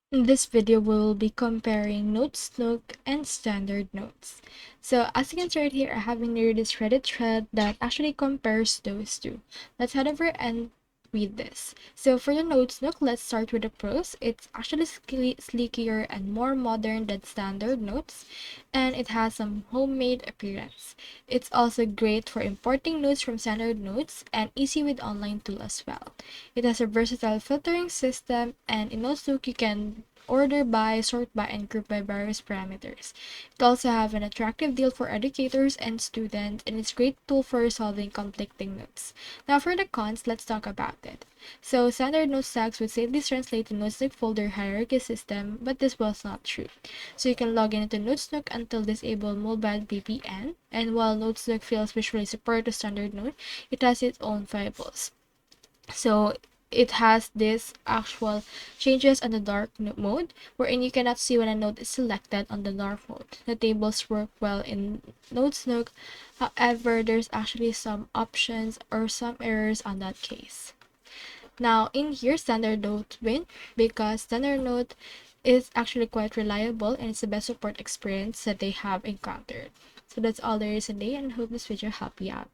In this video, we will be comparing Notesnook and Standard Notes. So as you can see right here, I have in here this Reddit thread that actually compares those two. Let's head over and read this. So for the Notesnook, let's start with the pros. It's actually sleeker and more modern than Standard Notes, and it has some homemade appearance. It's also great for importing notes from Standard Notes and easy with online tool as well. It has a versatile filtering system, and in Notesnook you can order by, sort by, and group by various parameters. It also have an attractive deal for educators and students, and it's a great tool for resolving conflicting notes. Now for the cons, let's talk about it. So standard note tags would safely translate the Notesnook folder hierarchy system, but this was not true. So you can log in into Notesnook until disable mobile VPN, and while Notesnook feels visually superior to standard note, it has its own variables. So it has this actual changes on the dark mode, wherein you cannot see when a node is selected on the dark mode. The tables work well in Notesnook. However, there's actually some options or some errors on that case. Now in here, standard note win because standard note is actually quite reliable and it's the best support experience that they have encountered. So that's all there is today, and hope this video helped you out.